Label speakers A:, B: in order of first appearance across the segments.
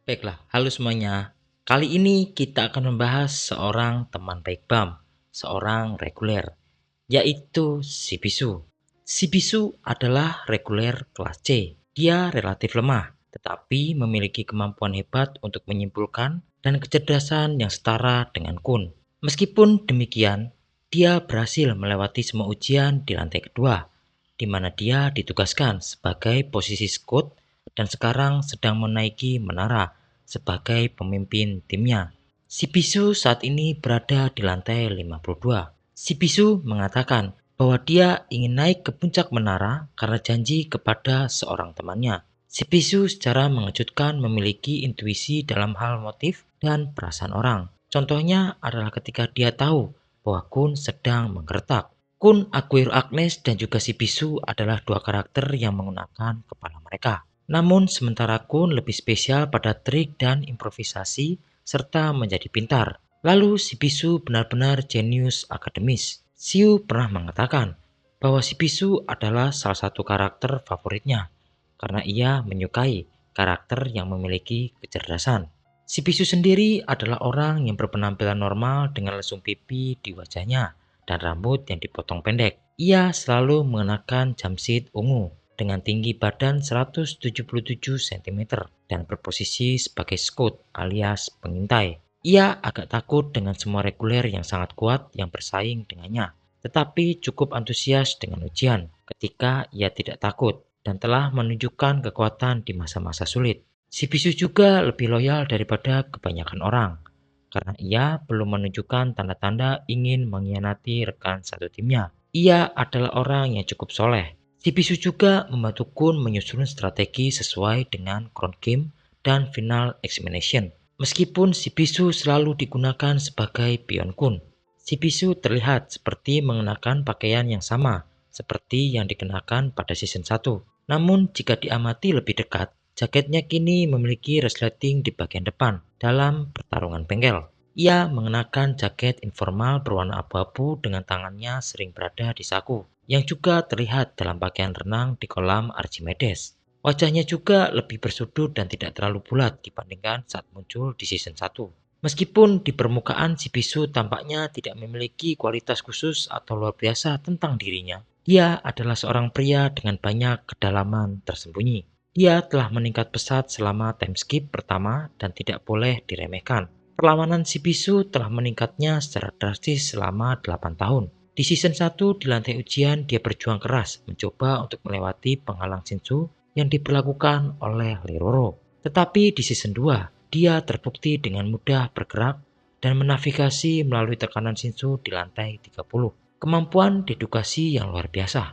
A: Baiklah, halo semuanya. Kali ini kita akan membahas seorang teman baik Bam, seorang reguler, yaitu si Bisu. Si Bisu adalah reguler kelas C. Dia relatif lemah, tetapi memiliki kemampuan hebat untuk menyimpulkan dan kecerdasan yang setara dengan Kun. Meskipun demikian, dia berhasil melewati semua ujian di lantai kedua, di mana dia ditugaskan sebagai posisi scout dan sekarang sedang menaiki menara sebagai pemimpin timnya. Si Bisu saat ini berada di lantai 52. Si Bisu mengatakan bahwa dia ingin naik ke puncak menara karena janji kepada seorang temannya. Si Bisu secara mengejutkan memiliki intuisi dalam hal motif dan perasaan orang. Contohnya adalah ketika dia tahu bahwa Kun sedang menggertak. Kun, Aguirre Agnes, dan juga si Bisu adalah dua karakter yang menggunakan kepala mereka. Namun sementara Kun lebih spesial pada trik dan improvisasi serta menjadi pintar. Lalu si Bisu benar-benar jenius akademis. Siu pernah mengatakan bahwa si Bisu adalah salah satu karakter favoritnya karena ia menyukai karakter yang memiliki kecerdasan. Si Bisu sendiri adalah orang yang berpenampilan normal dengan lesung pipi di wajahnya dan rambut yang dipotong pendek. Ia selalu mengenakan jamsit ungu dengan tinggi badan 177 cm dan berposisi sebagai scout alias pengintai. Ia agak takut dengan semua reguler yang sangat kuat yang bersaing dengannya, tetapi cukup antusias dengan ujian ketika ia tidak takut dan telah menunjukkan kekuatan di masa-masa sulit. Si Bisu juga lebih loyal daripada kebanyakan orang, karena ia belum menunjukkan tanda-tanda ingin mengkhianati rekan satu timnya. Ia adalah orang yang cukup soleh. Si Bisu juga membantu Kun menyusun strategi sesuai dengan Crown Game dan Final Examination. Meskipun si Bisu selalu digunakan sebagai pion Kun, si Bisu terlihat seperti mengenakan pakaian yang sama seperti yang dikenakan pada season 1. Namun jika diamati lebih dekat, jaketnya kini memiliki resleting di bagian depan dalam pertarungan bengkel. Ia mengenakan jaket informal berwarna abu-abu dengan tangannya sering berada di saku, yang juga terlihat dalam pakaian renang di kolam Archimedes. Wajahnya juga lebih bersudut dan tidak terlalu bulat dibandingkan saat muncul di season 1. Meskipun di permukaan si Bisu tampaknya tidak memiliki kualitas khusus atau luar biasa tentang dirinya, dia adalah seorang pria dengan banyak kedalaman tersembunyi. Dia telah meningkat pesat selama time skip pertama dan tidak boleh diremehkan. Perlawanan si Bisu telah meningkatnya secara drastis selama 8 tahun. Di season 1 di lantai ujian dia berjuang keras mencoba untuk melewati penghalang Shinsu yang diperlakukan oleh Liroro. Tetapi di season 2 dia terbukti dengan mudah bergerak dan menavigasi melalui tekanan Shinsu di lantai 30. Kemampuan dedukasi yang luar biasa.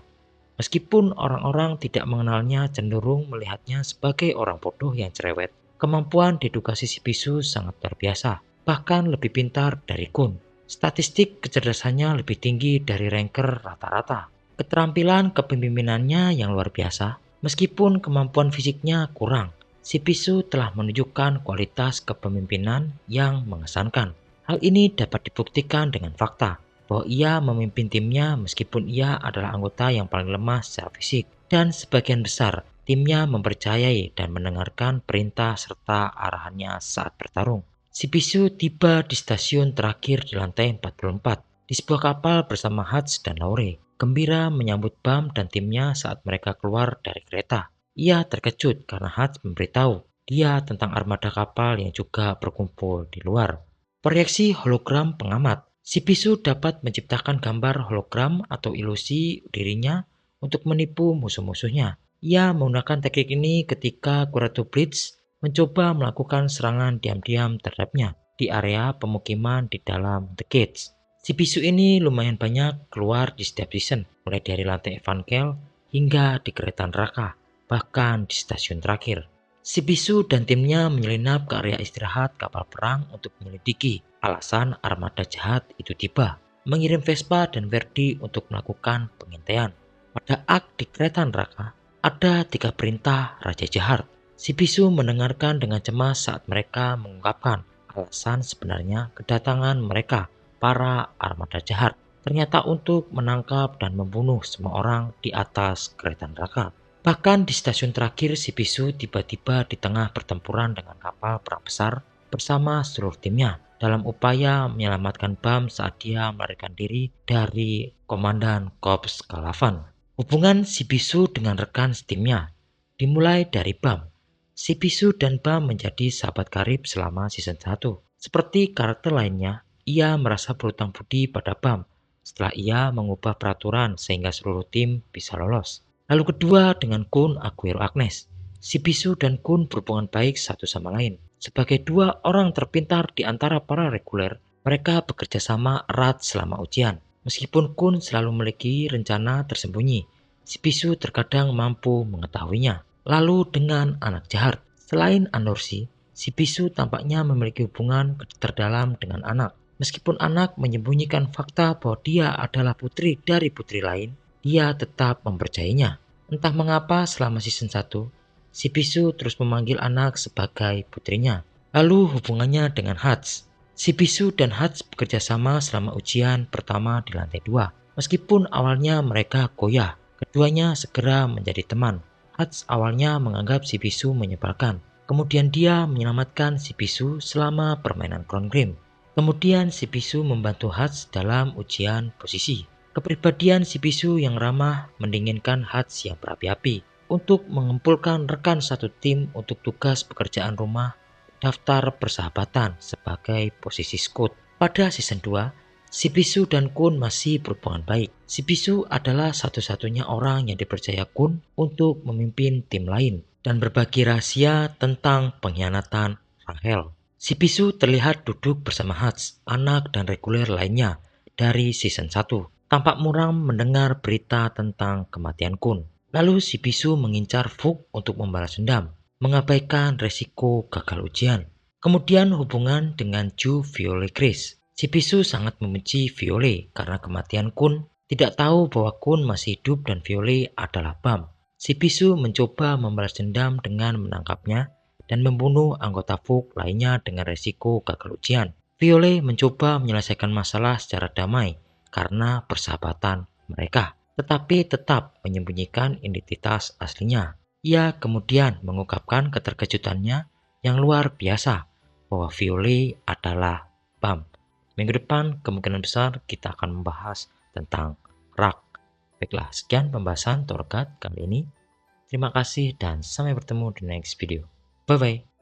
A: Meskipun orang-orang tidak mengenalnya cenderung melihatnya sebagai orang bodoh yang cerewet, kemampuan dedukasi si Bisu sangat luar biasa, bahkan lebih pintar dari Kun. Statistik kecerdasannya lebih tinggi dari ranker rata-rata. Keterampilan kepemimpinannya yang luar biasa, meskipun kemampuan fisiknya kurang, si Bisu telah menunjukkan kualitas kepemimpinan yang mengesankan. Hal ini dapat dibuktikan dengan fakta bahwa ia memimpin timnya meskipun ia adalah anggota yang paling lemah secara fisik, dan sebagian besar timnya mempercayai dan mendengarkan perintah serta arahannya saat bertarung. Si Bisu tiba di stasiun terakhir di lantai 44 di sebuah kapal bersama Hutch dan Laure, gembira menyambut Bam dan timnya saat mereka keluar dari kereta. Ia terkejut karena Hutch memberitahu dia tentang armada kapal yang juga berkumpul di luar. Proyeksi hologram pengamat. Si Bisu dapat menciptakan gambar hologram atau ilusi dirinya untuk menipu musuh-musuhnya. Ia menggunakan teknik ini ketika Kuretu Blitz mencoba melakukan serangan diam-diam terhadapnya di area pemukiman di dalam The Gates. Si Bisu ini lumayan banyak keluar di setiap season, mulai dari lantai Evankel hingga di kereta neraka, bahkan di stasiun terakhir. Si Bisu dan timnya menyelinap ke area istirahat kapal perang untuk menyelidiki alasan armada jahat itu tiba, mengirim Vespa dan Verdi untuk melakukan pengintaian. Pada ak di kereta neraka, ada 3 perintah Raja Jahat. Si Bisu mendengarkan dengan cemas saat mereka mengungkapkan alasan sebenarnya kedatangan mereka, para armada jahat. Ternyata untuk menangkap dan membunuh semua orang di atas kereta neraka. Bahkan di stasiun terakhir, si bisu tiba-tiba di tengah pertempuran dengan kapal perang besar bersama seluruh timnya dalam upaya menyelamatkan Bam saat dia melarikan diri dari Komandan Korps Kalavan. Hubungan si bisu dengan rekan setimnya dimulai dari Bam. Si bisu dan Bam menjadi sahabat karib selama season 1. Seperti karakter lainnya, ia merasa berhutang budi pada Bam setelah ia mengubah peraturan sehingga seluruh tim bisa lolos. Lalu kedua dengan Kun Aguero Agnes. Si bisu dan Kun berhubungan baik satu sama lain. Sebagai dua orang terpintar di antara para reguler, mereka bekerja sama erat selama ujian. Meskipun Kun selalu memiliki rencana tersembunyi, si bisu terkadang mampu mengetahuinya. Lalu dengan anak jahat. Selain Anorsi, si bisu tampaknya memiliki hubungan terdalam dengan anak. Meskipun anak menyembunyikan fakta bahwa dia adalah putri dari putri lain, dia tetap mempercayainya. Entah mengapa selama season 1, si bisu terus memanggil anak sebagai putrinya. Lalu hubungannya dengan Hats. Si bisu dan Hats bekerja sama selama ujian pertama di lantai 2. Meskipun awalnya mereka goyah, keduanya segera menjadi teman. Hats awalnya menganggap si bisu menyebalkan. Kemudian dia menyelamatkan si bisu selama permainan Crown Game. Kemudian si bisu membantu Hats dalam ujian posisi. Kepribadian si bisu yang ramah mendinginkan Hats yang berapi-api. Untuk mengumpulkan rekan satu tim untuk tugas pekerjaan rumah, daftar persahabatan sebagai posisi scout. Pada season 2, si bisu dan Kun masih berhubungan baik. Si bisu adalah satu-satunya orang yang dipercaya Kun untuk memimpin tim lain dan berbagi rahasia tentang pengkhianatan Rachel. Si bisu terlihat duduk bersama Hats, anak dan reguler lainnya dari season 1. Tampak muram mendengar berita tentang kematian Kun. Lalu si bisu mengincar Fuk untuk membalas dendam, mengabaikan resiko gagal ujian. Kemudian hubungan dengan Ju Viole Chris. Si bisu sangat membenci Viole karena kematian Kun, tidak tahu bahwa Kun masih hidup dan Viole adalah Bam. Si bisu mencoba membalas dendam dengan menangkapnya dan membunuh anggota Fuk lainnya dengan resiko gagal ujian. Viole mencoba menyelesaikan masalah secara damai karena persahabatan mereka, tetapi tetap menyembunyikan identitas aslinya. Ia kemudian mengungkapkan keterkejutannya yang luar biasa bahwa Viole adalah Bam. Minggu depan kemungkinan besar kita akan membahas tentang Rak. Baiklah, sekian pembahasan Torgat kali ini. Terima kasih dan sampai bertemu di next video. Bye bye.